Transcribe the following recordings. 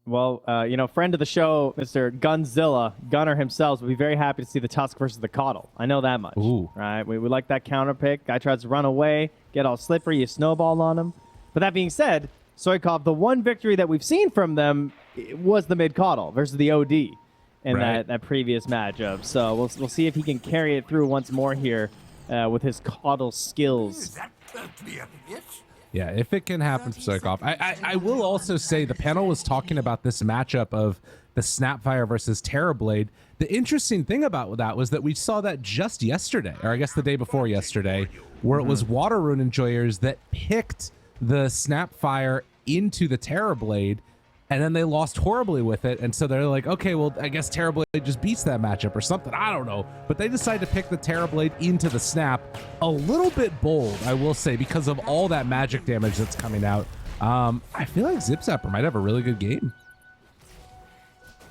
Well, friend of the show, Mr. Gunzilla, Gunner himself, would be very happy to see the Tusk versus the Coddle. I know that much. Ooh. Right? We like that counter pick. Guy tries to run away, get all slippery, you snowball on him. But that being said, Soykov, the one victory that we've seen from them was the mid-Coddle versus the OD in that previous matchup. So we'll see if he can carry it through once more here with his Coddle skills. Yeah, if it can happen for Soykov. I will also say the panel was talking about this matchup of the Snapfire versus Terrorblade. The interesting thing about that was that we saw that just yesterday, or I guess the day before yesterday, where it was Water Rune enjoyers that picked the Snapfire into the Terrorblade, and then they lost horribly with it. And so they're like, okay, well, I guess Terrorblade just beats that matchup or something. I don't know. But they decided to pick the Terrorblade into the Snap. A little bit bold, I will say, because of all that magic damage that's coming out. I feel like Zipzapper might have a really good game.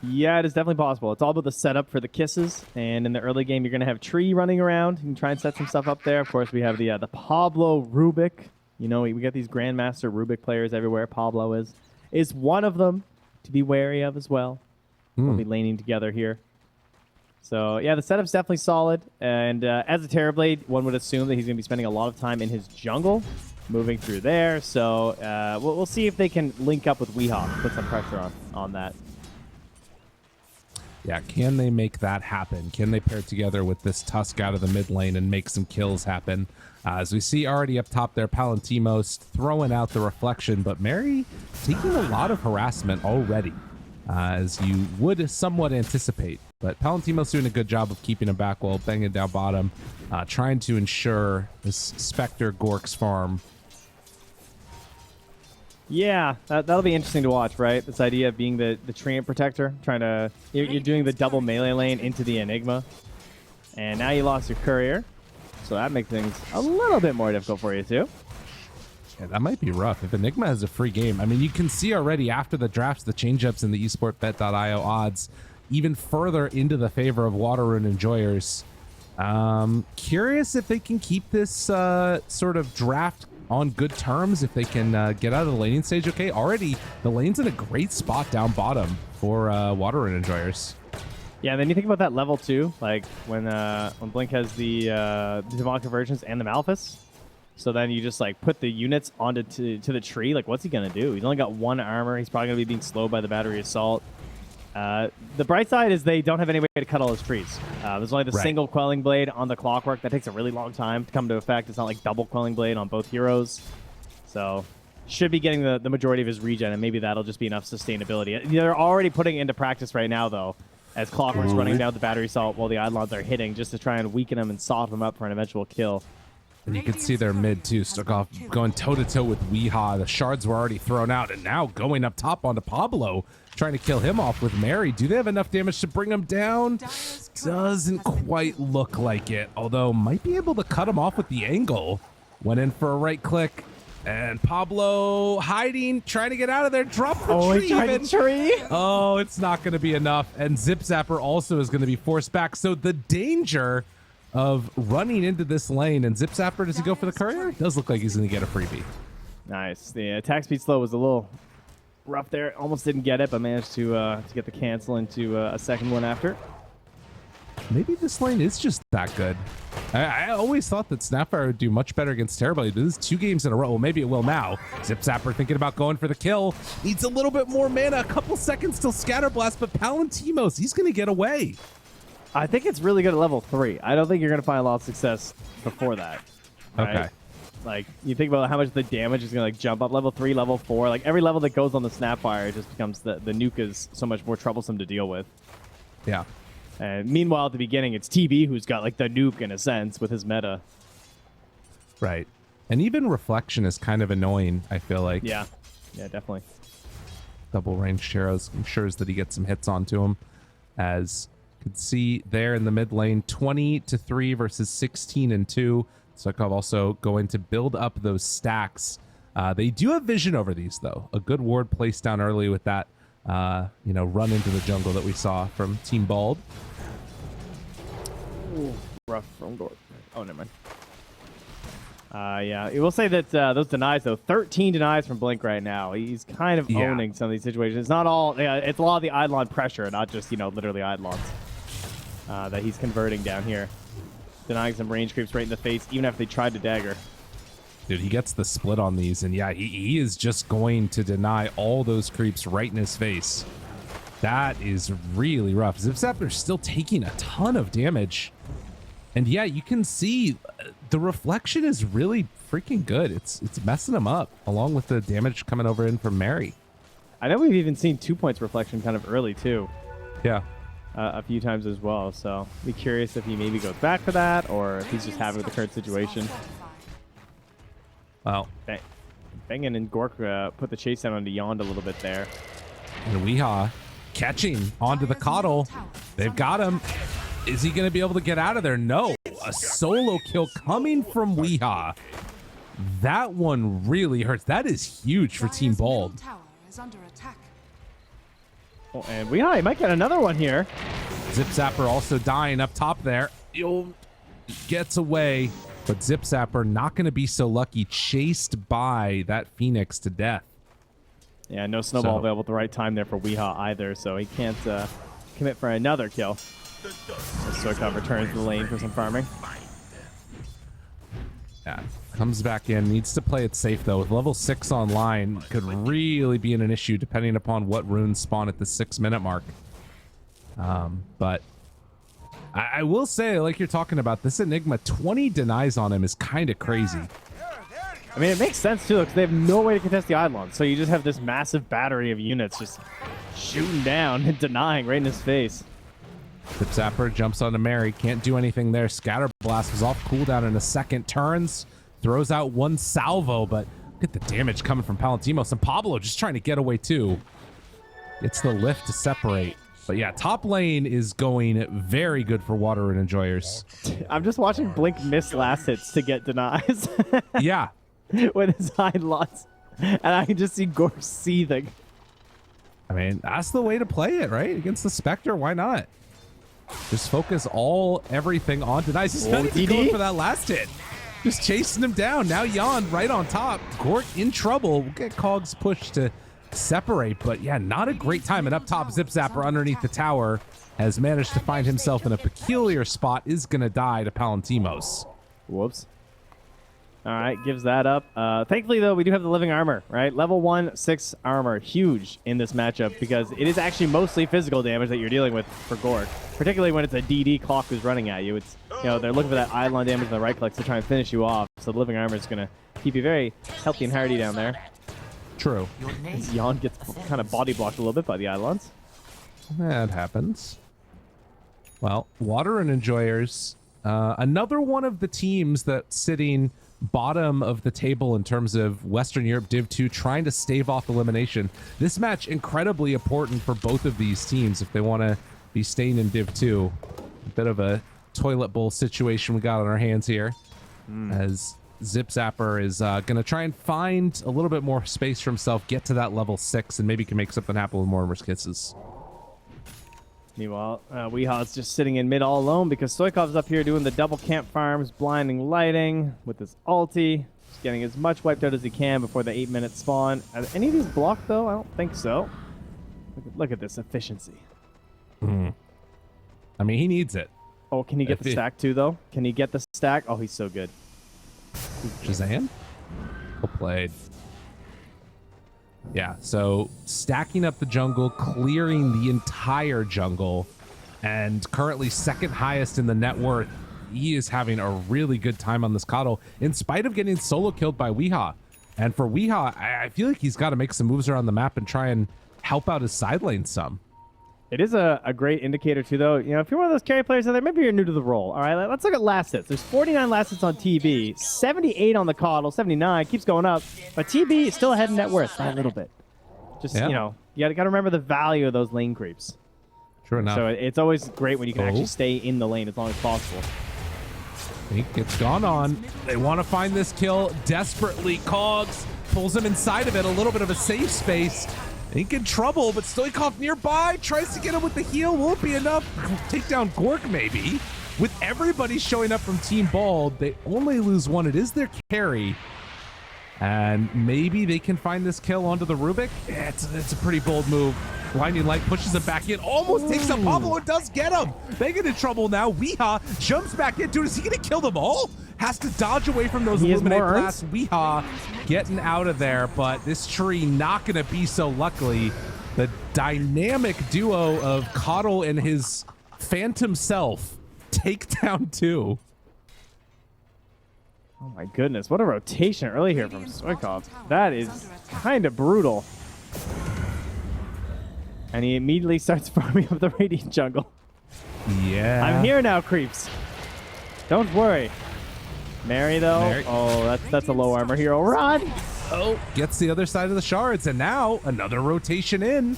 Yeah, it is definitely possible. It's all about the setup for the kisses. And in the early game, you're going to have Tree running around. You can try and set some stuff up there. Of course, we have the Pablo Rubik. You know, we got these Grandmaster Rubik players everywhere. Pablo is one of them to be wary of as well. We'll be laning together here. So, yeah, the setup's definitely solid. And as a Terrorblade, one would assume that he's going to be spending a lot of time in his jungle, moving through there. So we'll see if they can link up with Weehawk, put some pressure on that. Yeah, can they make that happen? Can they pair together with this Tusk out of the mid lane and make some kills happen? As we see already up top there, Palantimos throwing out the reflection, but Mary taking a lot of harassment already, as you would somewhat anticipate. But Palantimos doing a good job of keeping him back while banging down bottom, trying to ensure this Spectre Gork's farm. Yeah, that'll be interesting to watch, right? This idea of being the Treant Protector, you're doing the double melee lane into the Enigma, and now you lost your Courier, so that makes things a little bit more difficult for you too. Yeah, that might be rough. If Enigma has a free game, I mean, you can see already after the drafts, the change-ups in the esportbet.io odds even further into the favor of Water Rune enjoyers. Curious if they can keep this sort of draft on good terms, if they can get out of the laning stage. Okay, already the lane's in a great spot down bottom for Water Rune enjoyers. Yeah, and then you think about that level 2, like when Blink has the Demonic Convergence and the Malphus. So then you just like put the units onto to the tree. Like, what's he gonna do? He's only got 1 armor. He's probably gonna be being slowed by the battery assault. The bright side is they don't have any way to cut all his trees. There's only the single Quelling Blade on the Clockwork. That takes a really long time to come to effect. It's not like double Quelling Blade on both heroes. So should be getting the majority of his regen, and maybe that'll just be enough sustainability. They're already putting it into practice right now, though, as Clockwork's running down the battery assault while the Eidolons are hitting, just to try and weaken them and soften them up for an eventual kill. And you can see their mid too, Stukov going toe-to-toe with Weehaw. The shards were already thrown out, and now going up top onto Pablo, trying to kill him off with Mary. Do they have enough damage to bring him down? Doesn't quite look like it, although might be able to cut him off with the angle. Went in for a right click, and Pablo hiding, trying to get out of there. Drop the tree. Oh, it's not going to be enough, and Zipzapper also is going to be forced back. So the danger of running into this lane, and Zipzapper, does he go for the courier? It does look like he's going to get a freebie. Nice. The attack speed slow was a little rough there. Almost didn't get it, but managed to get the cancel into a second one after. Maybe this lane is just that good. I always thought that Snapfire would do much better against Terrorblade. This is 2 games in a row. Well, maybe it will now. Zipzapper thinking about going for the kill. Needs a little bit more mana. A couple seconds till Scatterblast, but Palantimos, he's going to get away. I think it's really good at level 3. I don't think you're going to find a lot of success before that. Right? Okay. Like, you think about how much the damage is going to like jump up level 3, level 4. Like, every level that goes on the Snapfire just becomes the nuke is so much more troublesome to deal with. Yeah. And meanwhile, at the beginning, it's TB who's got like the nuke in a sense with his meta. Right. And even Reflection is kind of annoying, I feel like. Yeah. Yeah, definitely. Double range arrows ensures that he gets some hits onto him. As you can see there in the mid lane, 20-3 versus 16-2. Sukov also going to build up those stacks. They do have vision over these, though. A good ward placed down early with that, run into the jungle that we saw from Team Bald. Ooh, rough from Gork. Oh, never mind. Yeah, we will say that those denies, though, 13 denies from Blink right now. He's kind of owning some of these situations. It's not all, it's a lot of the Eidolon pressure, not just, literally Eidolons that he's converting down here. Denying some range creeps right in the face, even after they tried to dagger. Dude, he gets the split on these, and yeah, he is just going to deny all those creeps right in his face. That is really rough. Zipzapper's still taking a ton of damage. And yeah, you can see the reflection is really freaking good. It's messing him up, along with the damage coming over in from Mary. I know we've even seen 2 points reflection kind of early, too. Yeah. A few times as well, so be curious if he maybe goes back for that or if he's just happy with the current situation. Well, Bengen and Gork put the chase down onto Yond a little bit there. And Weehaw catching onto the Coddle. They've got him. Is he going to be able to get out of there? No. A solo kill coming from Weehaw. That one really hurts. That is huge for Team Bald. Oh, and Weehaw might get another one here. Zipzapper also dying up top there. Gets away, but Zipzapper not going to be so lucky. Chased by that Phoenix to death. Yeah, no snowball available at the right time there for Weehaw either, so he can't commit for another kill. Soykov returns to the lane for some farming. Yeah, comes back in. Needs to play it safe, though. With level 6 online, could really be an issue depending upon what runes spawn at the 6-minute mark. But I will say, like you're talking about, this Enigma, 20 denies on him is kind of crazy. I mean, it makes sense, too, because they have no way to contest the Eidolon. So you just have this massive battery of units just shooting down and denying right in his face. Zipzapper jumps onto Mary. Can't do anything there. Scatter Blast was off cooldown in a second. Turns, throws out one salvo, but look at the damage coming from Palantimos. And Pablo just trying to get away, too. Gets the lift to separate. But yeah, top lane is going very good for Water and Enjoyers. I'm just watching Blink miss last hits to get denies. Yeah. With his Eidolons. And I can just see Gore seething. I mean, that's the way to play it, right? Against the Spectre, why not? Just focus everything on denies. He's not even going for that last hit. Just chasing him down. Now Yond right on top. Gort in trouble. We'll get Cogs pushed to separate, but yeah, not a great time. And up top, Zipzapper underneath the tower has managed to find himself in a peculiar spot. Is going to die to Palantimos. Whoops. All right, gives that up. Thankfully, though, we do have the living armor, right? Level 1, 6 armor. Huge in this matchup because it is actually mostly physical damage that you're dealing with for Gord. Particularly when it's a DD clock who's running at you. It's, they're looking for that Eidolon damage in the right click to try and finish you off. So the living armor is going to keep you very healthy and hardy down there. True. Yon gets kind of body blocked a little bit by the Eidolons. That happens. Well, Water and Enjoyers, another one of the teams that's sitting bottom of the table in terms of Western Europe Div 2, trying to stave off elimination. This match incredibly important for both of these teams if they want to be staying in Div 2. A bit of a toilet bowl situation we got on our hands here, as Zipzapper is going to try and find a little bit more space for himself, get to that level 6, and maybe can make something happen with Mortimer's Kisses. Meanwhile, Weehaw's just sitting in mid all alone because Soykov's up here doing the double camp farms, blinding lighting with his ulti. Just getting as much wiped out as he can before the 8-minute spawn. Are any of these blocked, though? I don't think so. Look at this efficiency. I mean, he needs it. Oh, can he get the stack, too, though? Can he get the stack? Oh, he's so good. Shazam? Well played. Yeah, so stacking up the jungle, clearing the entire jungle, and currently second highest in the net worth. He is having a really good time on this Coddle, in spite of getting solo killed by Weehaw. And for Weehaw, I feel like he's got to make some moves around the map and try and help out his side lane some. It is a great indicator, too, though. If you're one of those carry players out there, maybe you're new to the role. All right, let's look at last hits. There's 49 last hits on TB, 78 on the Coddle, 79, keeps going up. But TB is still ahead in net worth by a little bit. Just, you got to remember the value of those lane creeps. True enough. So it's always great when you can actually stay in the lane as long as possible. I think it's gone on. They want to find this kill desperately. Cogs pulls him inside of it, a little bit of a safe space. Ain't in trouble, but Stoikov nearby tries to get him with the heal. Won't be enough. Take down Gork, maybe. with everybody showing up from Team Bald, they only lose one. It is their carry. And maybe they can find this kill onto the Rubik. Yeah, it's a pretty bold move. Blinding Light pushes him back in, almost takes up Pablo and does get him. They get in trouble now. Weeha jumps back into it. Is he going to kill them all? Has to dodge away from those Illuminate blasts. Weeha getting out of there, but this tree not going to be so luckily. The dynamic duo of Coddle and his phantom self take down 2. Oh my goodness, what a rotation early here from Stoikov. That is kind of brutal. And he immediately starts farming up the Radiant jungle. Yeah. I'm here now, creeps. Don't worry. Mary, though. Mary. Oh, that's a low armor hero. Run! Oh, gets the other side of the shards, and now another rotation in.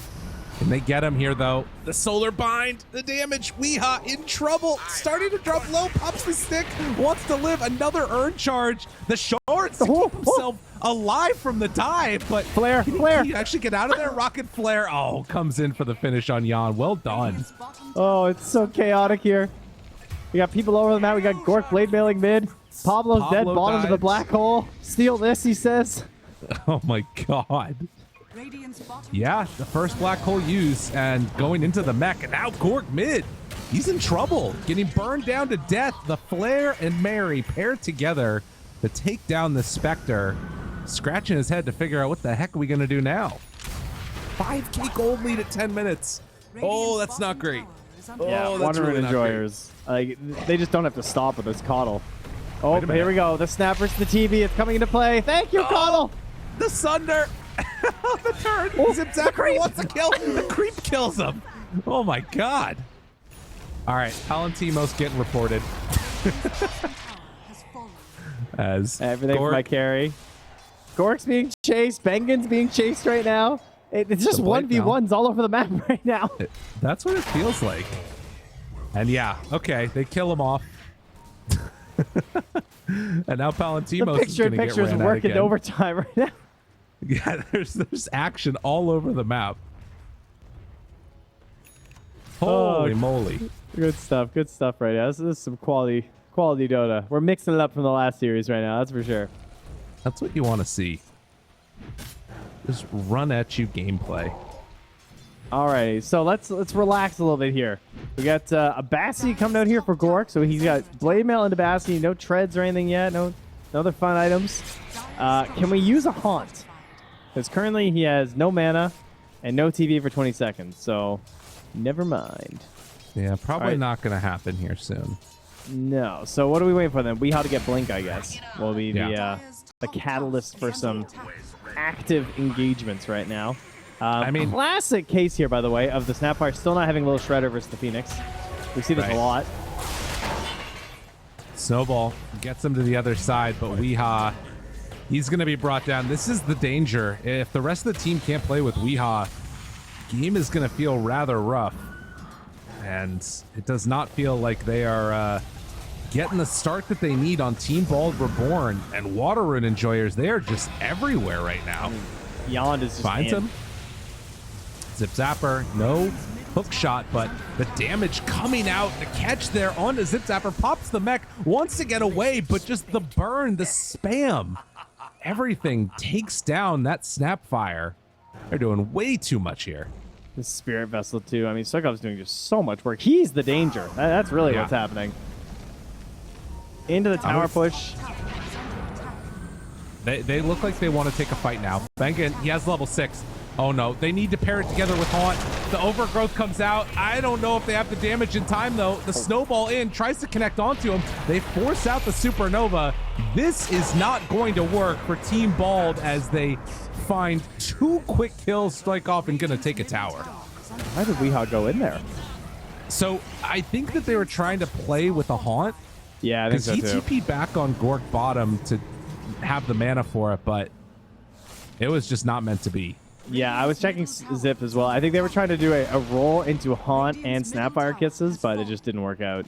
Can they get him here, though? The solar bind, the damage. Weeha in trouble. Starting to drop low, pops the stick, wants to live. Another urn charge. The shards to keep himself alive from the dive, but flare. Can he actually get out of there? Rocket flare. Oh, comes in for the finish on Jan. Well done. Oh, it's so chaotic here. We got people over the map. We got Gork blade mailing mid. Pablo's dead, bottom of the black hole. Steal this, he says. Oh my god. Yeah, the first black hole use and going into the mech, and now Gork mid. He's in trouble, getting burned down to death. The Flare and Mary paired together to take down the Spectre, scratching his head to figure out what the heck are we gonna do now. 5k gold lead at 10 minutes. Oh, that's not great. Yeah, Oh, that's Wonder really Rune not enjoyers. Like, they just don't have to stop with this Coddle. Oh, here we go. The snap versus the TV. It's coming into play. Thank you, Coddle. The Sunder. The turn. Zip Zapper wants to kill. The creep kills him. Oh my god. All right, Palantimo's getting reported. As everything Gork, for my carry. Gork's being chased. Bengen's being chased right now. It's just 1v1s all over the map right now. That's what it feels like. And yeah, okay, they kill him off. And now Palantimo's is going to get ran out working again. overtime right now. Yeah, there's action all over the map. Holy moly. Good stuff right now. This is some quality Dota. We're mixing it up from the last series right now, that's for sure. That's what you want to see. Just run at you gameplay. Alright, so let's relax a little bit here. We got a Bassi coming out here for Gork, so he's got Blade Mail into Bassi, no treads or anything yet, no other fun items. Can we use a Haunt? Because currently he has no mana and no TV for 20 seconds, so never mind. Yeah, probably not going to happen here soon. No, so what are we waiting for then? Weeha to get Blink, I guess. Will be the catalyst for some active engagements right now. I mean, classic case here, by the way, of the Snapfire still not having a little Shredder versus the Phoenix. We see this a lot. Snowball gets him to the other side, but Weeha, he's going to be brought down. This is the danger. If the rest of the team can't play with Weeha, game is going to feel rather rough. And it does not feel like they are getting the start that they need on Team Bald Reborn. And Water Rune enjoyers, they are just everywhere right now. Yond is just finds him. Zip Zapper, no hook shot, but the damage coming out, the catch there onto Zip Zapper, pops the mech, wants to get away, but just the burn, the spam, everything takes down that Snapfire. They're doing way too much here. The Spirit Vessel too. I mean, Sokov's doing just so much work. He's the danger. That's really what's happening. Into the tower push. They look like they want to take a fight now. Bengen, he has level 6. Oh no, they need to pair it together with Haunt. The Overgrowth comes out. I don't know if they have the damage in time though. The Snowball in, tries to connect onto him. They force out the Supernova. This is not going to work for Team Bald as they find 2 quick kills, strike off, and gonna take a tower. Why did Weeha go in there? So I think that they were trying to play with a Haunt. Yeah, I think so too. Because he TP'd back on Gork bottom to have the mana for it, but it was just not meant to be. Yeah, I was checking Zip as well. I think they were trying to do a roll into Haunt and Snapfire Kisses, but it just didn't work out.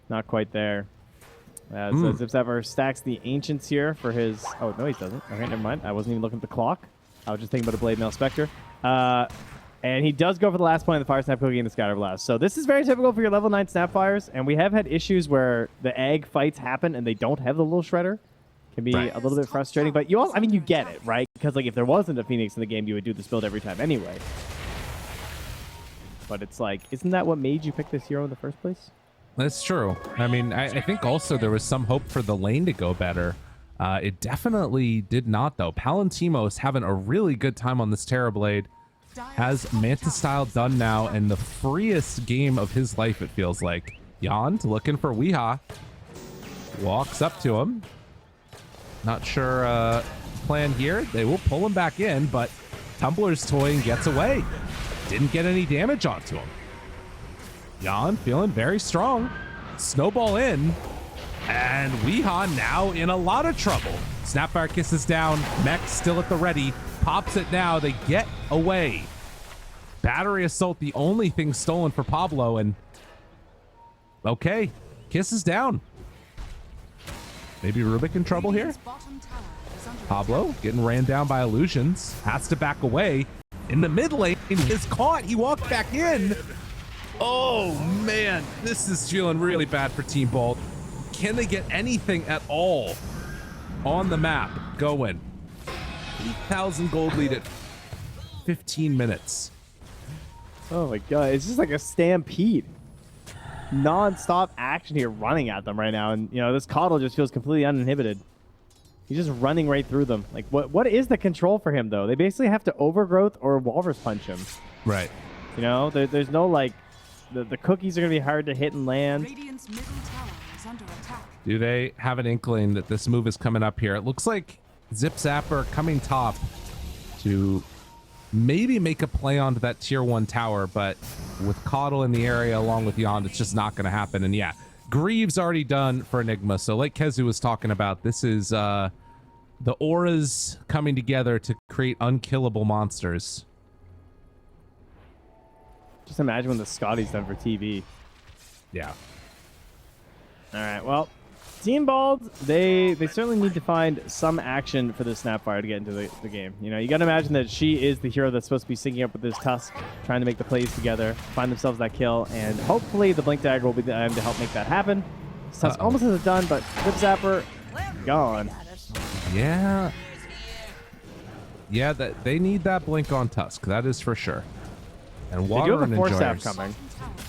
Not quite there. So Zip Zapper stacks the Ancients here for his... Oh, no, he doesn't. Okay, never mind. I wasn't even looking at the clock. I was just thinking about a Blade Mail Spectre. And he does go for the last point of the Fire Snap Cookie and the Scatter Blast. So this is very typical for your level 9 Snapfires, and we have had issues where the egg fights happen and they don't have the little shredder. Can be a little bit frustrating, but you also, I mean, you get it, right? Because like if there wasn't a Phoenix in the game, you would do this build every time anyway. But it's like, isn't that what made you pick this hero in the first place? That's true. I mean, I think also there was some hope for the lane to go better. It definitely did not, though. Palantimos having a really good time on this Terrorblade. Has Manta Style done now, and the freest game of his life, it feels like. Yond looking for Weeha. Walks up to him. Not sure plan here. They will pull him back in, but Tumbler's toying gets away. Didn't get any damage onto him. Jan feeling very strong. Snowball in. And Weeha now in a lot of trouble. Snapfire kisses down. Mech still at the ready. Pops it now. They get away. Battery Assault, the only thing stolen for Pablo. And okay, kisses down. Maybe Rubik in trouble here. Pablo getting ran down by illusions. Has to back away. In the mid lane, is caught. He walked back in. Oh, man. This is feeling really bad for Team Bolt. Can they get anything at all on the map going? 8,000 gold lead at 15 minutes. Oh, my God. It's just like a stampede. Non-stop action here running at them right now. And, you know, this Coddle just feels completely uninhibited. He's just running right through them. Like, what is the control for him, though? They basically have to Overgrowth or Walrus Punch him. Right. You know, there's no, like, the cookies are going to be hard to hit and land. Radiant's middle tower is under attack. Do they have an inkling that this move is coming up here? It looks like Zip Zapper coming top to maybe make a play onto that tier 1 tower, but with Coddle in the area along with Yond, it's just not going to happen. And yeah, Greaves already done for Enigma. So like Kezu was talking about, this is the auras coming together to create unkillable monsters. Just imagine when the Scotty's done for TV. Yeah. All right, well, Team Bald, they certainly need to find some action for this Snapfire to get into the game. You know, you got to imagine that she is the hero that's supposed to be syncing up with this Tusk, trying to make the plays together, find themselves that kill, and hopefully the Blink Dagger will be the item to help make that happen. Tusk almost has it done, but Zip Zapper, gone. Yeah. Yeah, they need that Blink on Tusk, that is for sure. And They Water do have and a Force Enjoyers. Staff coming,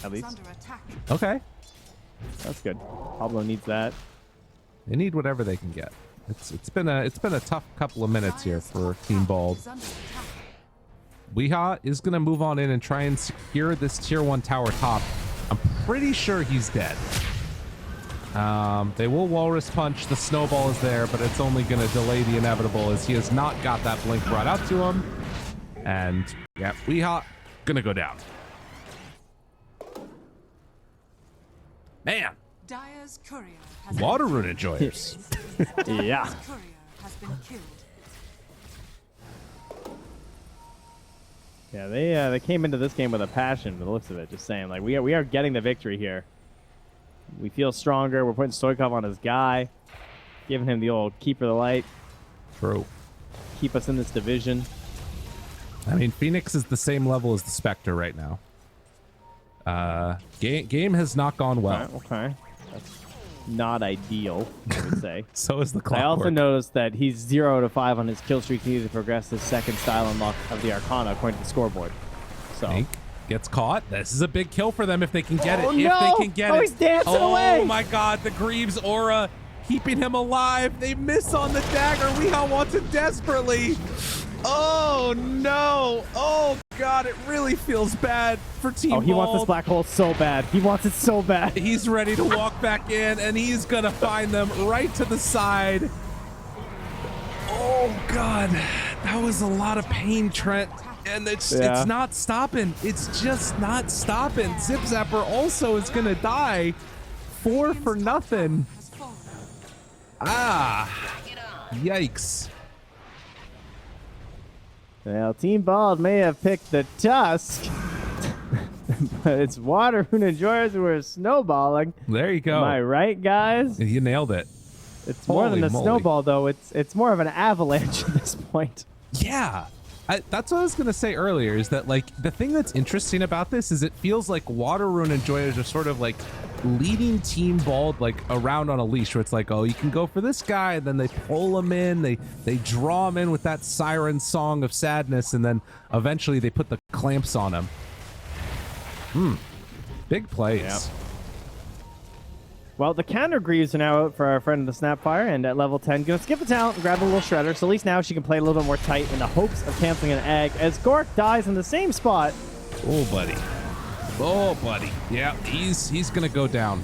at least. Under attack. Okay. That's good. Pablo needs that. They need whatever they can get. It's been a tough couple of minutes here for Team Bald. Is under attack. Weeha is going to move on in and try and secure this tier 1 tower top. I'm pretty sure he's dead. They will Walrus Punch. The Snowball is there, but it's only going to delay the inevitable as he has not got that Blink brought out to him. And yeah, Weeha going to go down. Man. Dire's courier has Water been Rune Enjoyers. Yeah. Dire's courier has been killed. Yeah, they came into this game with a passion, by the looks of it. Just saying, like, we are getting the victory here. We feel stronger. We're putting Stoikov on his guy, giving him the old keeper the light. True. Keep us in this division. I mean, Phoenix is the same level as the Spectre right now. Game has not gone well. Okay. That's not ideal, I would say. So is the Clockwork. I also noticed that he's 0 out of 5 on his kill streak needed to progress his second style unlock of the Arcana according to the scoreboard. So Hank gets caught. This is a big kill for them if they can get it. Oh, If no! they can get Oh, it. he's dancing oh away! my God, the Greaves aura keeping him alive. They miss on the dagger. Weeha wants it desperately. Oh no. Oh God, it really feels bad for Team Oh, he wants this Bald. black hole so bad. He wants it so bad. He's ready to walk back in, and he's gonna find them right to the side. Oh God, that was a lot of pain, Trent. And it's not stopping. It's just not stopping. Zip Zapper also is gonna die. 4 for nothing. Has fallen. Ah, yikes. Well, Team Bald may have picked the Tusk, but it's Water Rune Enjoyers who are snowballing. There you go. Am I right, guys? You nailed it. It's more than Holy a moly. snowball, though. It's more of an avalanche at this point. Yeah. That's what I was gonna say earlier, is that like the thing that's interesting about this is it feels like Water Rune and Joyers are sort of like leading Team Bald like around on a leash, where it's like, oh, you can go for this guy, and then they pull him in, they draw him in with that siren song of sadness, and then eventually they put the clamps on him. Big plays. Yep. Well, the counter Greaves are now out for our friend the Snapfire, and at level 10, gonna skip the talent and grab a little Shredder, so at least now she can play a little bit more tight in the hopes of canceling an egg, as Gork dies in the same spot. Oh, buddy. Oh, buddy. Yeah, he's gonna go down.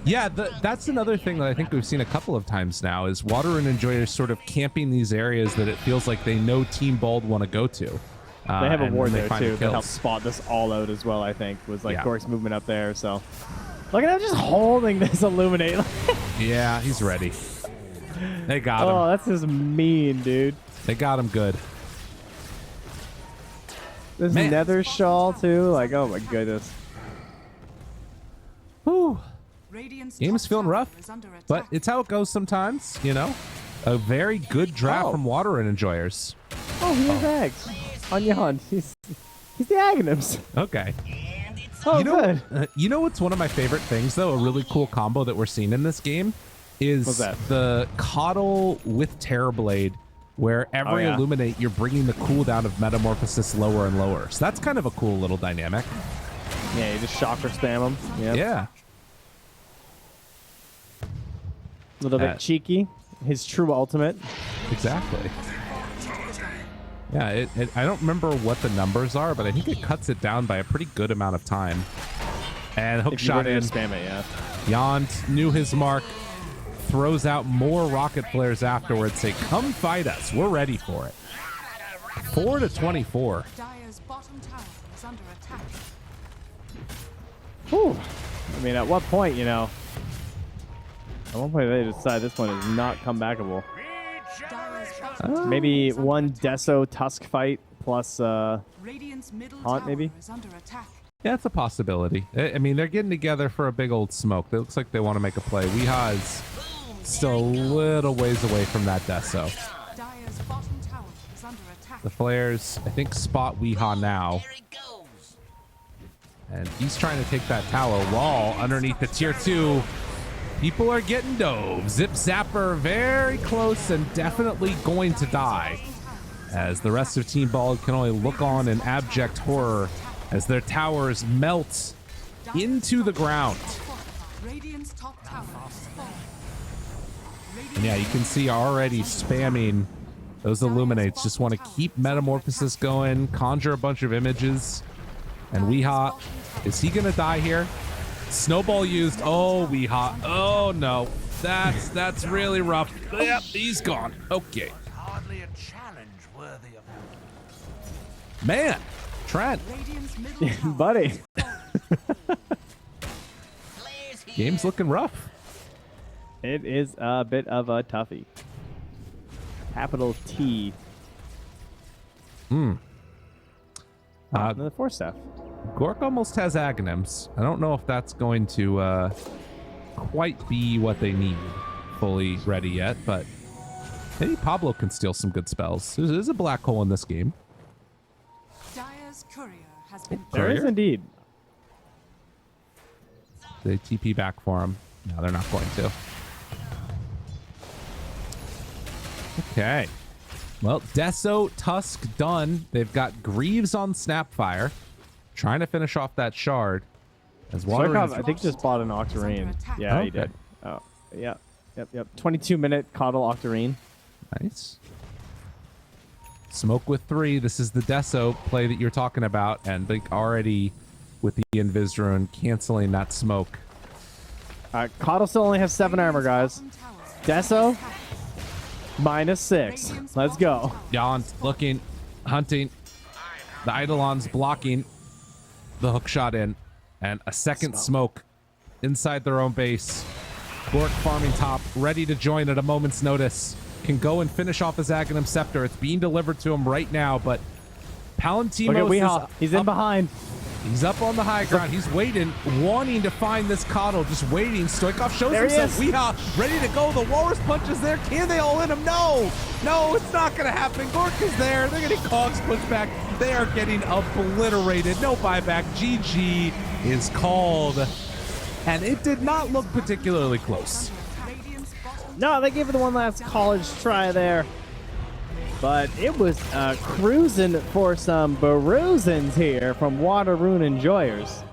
Yeah, that's another thing that I think we've seen a couple of times now, is Water and Enjoyers sort of camping these areas that it feels like they know Team Bald want to go to. They have a ward there, find too, the that helps kills. spot this all out as well, I think, was like Yeah. Gork's movement up there, so... Look at him just holding this Illuminate. Yeah, he's ready. They got him. Oh, that's just mean, dude. They got him good. This Man. Nether Shawl, too. Like, oh my goodness. Whew. Radiant's Game's top feeling tower rough, is under but attack. it's how it goes sometimes, you know? A very good draft Oh. from Water and Enjoyers. Oh, here's Eggs. On your hunt. He's the Aghanims. Okay. Oh, you know, good. you know what's one of my favorite things, though? A really cool combo that we're seeing in this game is What's that? the Coddle with Terrorblade, where every yeah. Illuminate, you're bringing the cooldown of Metamorphosis lower and lower. So that's kind of a cool little dynamic. Yeah, you just chakra spam him. Yep. Yeah. A little bit cheeky. His true ultimate. Exactly. Yeah, I don't remember what the numbers are, but I think it cuts it down by a pretty good amount of time. And hook If you were shot to in. spam it, yeah. Yant knew his mark, throws out more rocket flares afterwards, say, come fight us. We're ready for it. 4-24. Dire's bottom tower is under attack. Whew. I mean, at what point, you know? At one point, they decide this one is not comebackable. Dire's bottom Maybe one Deso Tusk fight plus Radiant's middle Haunt, tower maybe? is under attack. Yeah, it's a possibility. I mean, they're getting together for a big old smoke. It looks like they want to make a play. Weehaw is still a little ways away from that Deso. Dire's bottom tower is under attack. The flares, I think, spot Weehaw now. And he's trying to take that tower wall underneath the tier 2. People are getting dove. Zip Zapper very close and definitely going to die, as the rest of Team Bald can only look on in abject horror as their towers melt into the ground. Radiant's top tower is falling. And yeah, you can see already spamming those Illuminates. Just want to keep Metamorphosis going, conjure a bunch of images. And Weehaw, is he going to die here? Snowball used. Oh, Weehaw. Oh, no. That's really rough. Yep, he's gone. Okay. Hardly a challenge worthy of Man, Trent, Radiant's middle tower buddy. game's looking rough. It is a bit of a toughie. Capital T. Another 4-staff. Gork almost has Aghanims. I don't know if that's going to quite be what they need fully ready yet, but maybe Pablo can steal some good spells. There's a black hole in this game. Dire's courier has been There is Courier? indeed. They TP back for him. No, they're not going to. Okay. Well, Deso, Tusk done. They've got Greaves on Snapfire, trying to finish off that shard. As Water Zarkov, is- I think, just bought an Octarine. Yeah, he Okay. did. Oh, yeah. Yep. 22-minute Coddle Octarine. Nice. Smoke with 3. This is the Deso play that you're talking about, and Blink already with the Invis Rune canceling that smoke. Coddle still only has 7 armor, guys. Deso, -6. Let's go. Yant looking, hunting. The Eidolon's blocking the hook shot in, and a second smoke inside their own base. Gork farming top, ready to join at a moment's notice. Can go and finish off his Aghanim Scepter. It's being delivered to him right now, but Look at Palantimos Weehaw. is He's in up, behind. he's up on the high ground. He's waiting, wanting to find this Coddle, just waiting. Stoikov shows There he himself. is. Weehaw ready to go. The Walrus punches there. Can they all in him? No! No, it's not going to happen. Gorka's there. They're getting Cogs pushed back. They are getting obliterated. No buyback. GG is called. And it did not look particularly close. Radiant's bottom No, they gave it the one last college try there. But it was cruising for some bruisings here from Water Rune enjoyers.